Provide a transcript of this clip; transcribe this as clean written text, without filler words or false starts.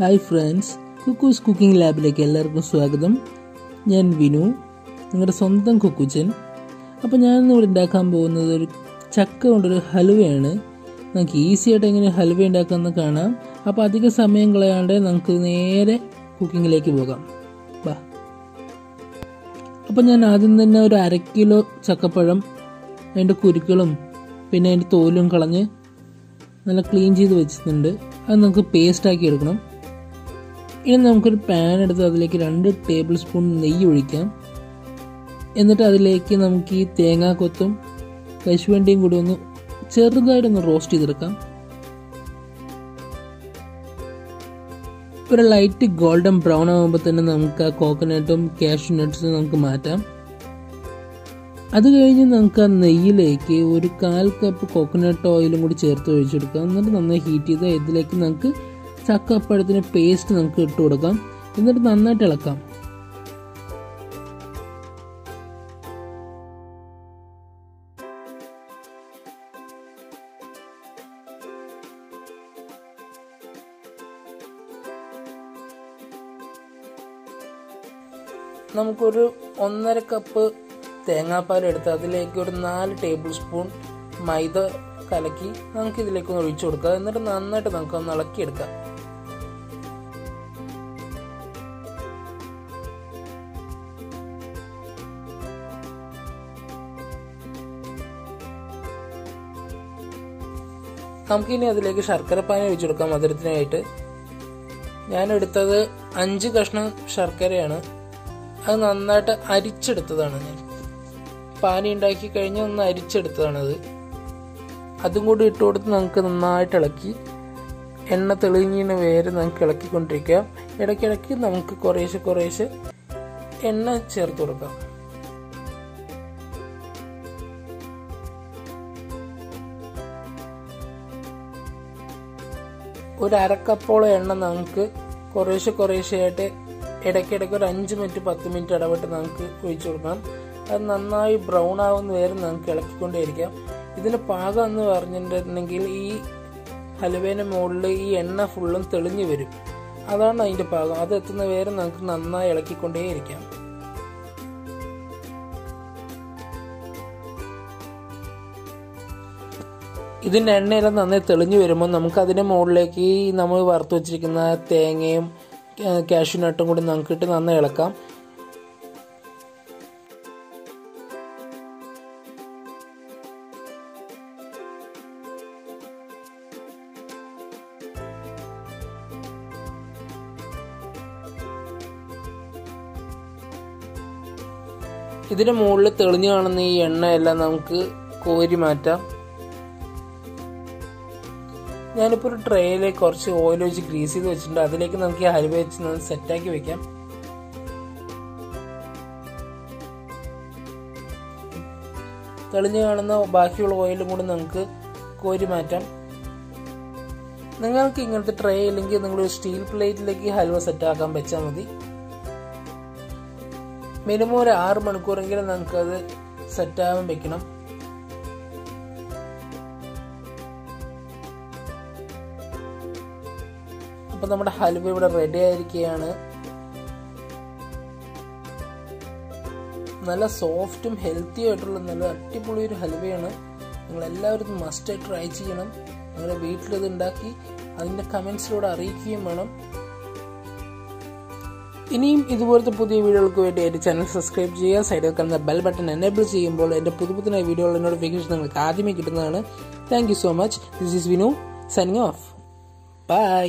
Hi friends, Kukkus Cooking Labിലേക്ക് എല്ലാവർക്കും സ്വാഗതം. ഞാൻ വിനു, നിങ്ങളുടെ സ്വന്തം കുക്കുച്ചൻ. അപ്പോൾ ഞാൻ ഇന്നിവിടെ ഉണ്ടാക്കാൻ പോകുന്നത് ഒരു ചക്ക കൊണ്ടൊരു ഹൽവയാണ്. നമുക്ക് ഈസി ആയിട്ട് എങ്ങനെ ഹൽവ ഉണ്ടാക്കാമെന്ന് കാണാം. അപ്പോൾ അധിക സമയം കളയാണ്ട് നമുക്ക് നേരെ കുക്കിങ്ങിലേക്ക് പോകാം. ബാ. അപ്പോൾ ഞാൻ ആദ്യം തന്നെ ഒരു 1/2 കിലോ ചക്കപ്പഴം അതിൻ്റെ കുരുക്കളും പിന്നെ അതിൻ്റെ തോലും കളഞ്ഞ് നല്ല ക്ലീൻ ചെയ്ത് വെച്ചിട്ടുണ്ട്. അത് നമുക്ക് പേസ്റ്റാക്കി എടുക്കണം. ഇനി നമുക്കൊരു പാൻ എടുത്ത് അതിലേക്ക് 2 ടേബിൾ സ്പൂൺ നെയ്യ് ഒഴിക്കാം. എന്നിട്ട് അതിലേക്ക് നമുക്ക് ഈ തേങ്ങാക്കൊത്തും കശുവണ്ടിയും കൂടി ഒന്ന് ചെറുതായിട്ടൊന്ന് റോസ്റ്റ് ചെയ്തെടുക്കാം. ഒരു ലൈറ്റ് ഗോൾഡൻ ബ്രൗൺ ആകുമ്പോൾ തന്നെ നമുക്ക് ആ കോക്കനട്ടും കാഷ്യൂ നട്ട്സും നമുക്ക് മാറ്റാം. അത് കഴിഞ്ഞ് നമുക്ക് ആ നെയ്യിലേക്ക് ഒരു 1/4 കപ്പ് കോക്കനട്ട് ഓയിലും കൂടി ചേർത്ത് ഒഴിച്ചെടുക്കാം. എന്നിട്ട് നന്നായി ഹീറ്റ് ചെയ്ത് ഇതിലേക്ക് നമുക്ക് ചക്കപ്പഴത്തിന് പേസ്റ്റ് നമുക്ക് ഇട്ട് കൊടുക്കാം. എന്നിട്ട് നന്നായിട്ട് ഇളക്കാം. നമുക്കൊരു 1.5 കപ്പ് തേങ്ങാപ്പാൽ എടുത്ത് അതിലേക്ക് ഒരു 4 ടേബിൾ സ്പൂൺ മൈദ കലക്കി നമുക്ക് ഇതിലേക്കൊന്ന് ഒഴിച്ചു കൊടുക്കാം. എന്നിട്ട് നന്നായിട്ട് നമുക്കൊന്ന് ഇളക്കിയെടുക്കാം. നമുക്കിനി അതിലേക്ക് ശർക്കരപ്പാനി ഒഴിച്ചു കൊടുക്കാം മധുരത്തിനായിട്ട്. ഞാൻ എടുത്തത് 5 കഷ്ണം ശർക്കരയാണ്. അത് നന്നായിട്ട് അരിച്ചെടുത്തതാണ്. ഞാൻ പാനി ഉണ്ടാക്കി കഴിഞ്ഞ് ഒന്ന് അരിച്ചെടുത്തതാണത്. അതും കൂടി ഇട്ട് കൊടുത്ത് നമുക്ക് നന്നായിട്ട് ഇളക്കി എണ്ണ തെളിഞ്ഞിന് വേറെ നമുക്ക് ഇളക്കിക്കൊണ്ടിരിക്കാം. ഇടയ്ക്കിടയ്ക്ക് നമുക്ക് കുറേശ്ശെ എണ്ണ ചേർത്ത് കൊടുക്കാം. ഒരു 1/2 കപ്പോളം എണ്ണ നമുക്ക് കുറേശ്ശെയായിട്ട് ഇടയ്ക്കിടയ്ക്ക് ഒരു 5 മിനിറ്റ് 10 മിനിറ്റ് ഇടവിട്ട് നമുക്ക് ഒഴിച്ചു കൊടുക്കാം. അത് നന്നായി ബ്രൗൺ ആവുന്ന വരെ നമുക്ക് ഇളക്കിക്കൊണ്ടേയിരിക്കാം. ഇതിന് പാകം എന്ന് പറഞ്ഞിട്ടുണ്ടെങ്കിൽ ഈ ഹലുവേൻ്റെ മുകളിൽ ഈ എണ്ണ ഫുള്ളും തെളിഞ്ഞു വരും. അതാണ് അതിൻ്റെ പാകം. അത് എത്തുന്ന വരെ നമുക്ക് നന്നായി ഇളക്കിക്കൊണ്ടേയിരിക്കാം. ഇതിൻ്റെ എണ്ണയെല്ലാം നന്നായി തെളിഞ്ഞു വരുമ്പോൾ നമുക്ക് അതിൻ്റെ മുകളിലേക്ക് നമ്മൾ വറുത്ത് വെച്ചിരിക്കുന്ന തേങ്ങയും കാഷ്യൂ നട്ടും കൂടി നമുക്കിട്ട് നന്നായി ഇളക്കാം. ഇതിന് മുകളിൽ തെളിഞ്ഞു കാണുന്ന ഈ എണ്ണയെല്ലാം നമുക്ക് കോരി മാറ്റാം. ഞാനിപ്പോൾ ഒരു ട്രേയിലേക്ക് കുറച്ച് ഓയിൽ ഒഴിച്ച് ഗ്രീസ് ചെയ്ത് വെച്ചിട്ടുണ്ട്. അതിലേക്ക് നമുക്ക് ഈ ഹൽവ വെച്ച് സെറ്റാക്കി വെക്കാം. തെളിഞ്ഞു കാണുന്ന ബാക്കിയുള്ള ഓയിലും കൂടി നമുക്ക് കോരി മാറ്റാം. നിങ്ങൾക്ക് ഇങ്ങനത്തെ ട്രേ ഇല്ലെങ്കിൽ നിങ്ങളൊരു സ്റ്റീൽ പ്ലേറ്റിലേക്ക് ഹൽവ സെറ്റാക്കാൻ വെച്ചാൽ മതി. മിനിമം ഒരു 6 മണിക്കൂറെങ്കിലും നമുക്കത് സെറ്റാകാൻ വെക്കണം. അപ്പോൾ നമ്മുടെ ഹൽവ ഇവിടെ റെഡി ആയിരിക്കുകയാണ്. നല്ല സോഫ്റ്റും ഹെൽത്തി ആയിട്ടുള്ള നല്ല അടിപൊളി ഒരു ഹൽവയാണ്. നിങ്ങളെല്ലാവരും മസ്റ്റായി ട്രൈ ചെയ്യണം. നിങ്ങളുടെ വീട്ടിലിത് ഉണ്ടാക്കി അതിൻ്റെ കമൻസിലൂടെ അറിയിക്കുകയും വേണം. ഇനിയും ഇതുപോലത്തെ പുതിയ വീഡിയോകൾക്ക് വേണ്ടി എൻ്റെ ചാനൽ സബ്സ്ക്രൈബ് ചെയ്യുക. സൈഡിൽ കാണുന്ന ബെൽ ബട്ടൺ എനേബിൾ ചെയ്യുമ്പോൾ എൻ്റെ പുതിയ വീഡിയോകളുടെ നോട്ടിഫിക്കേഷൻ നിങ്ങൾക്ക് ആദ്യമേ കിട്ടുന്നതാണ്. Thank you so much. This is Vinu signing off. By.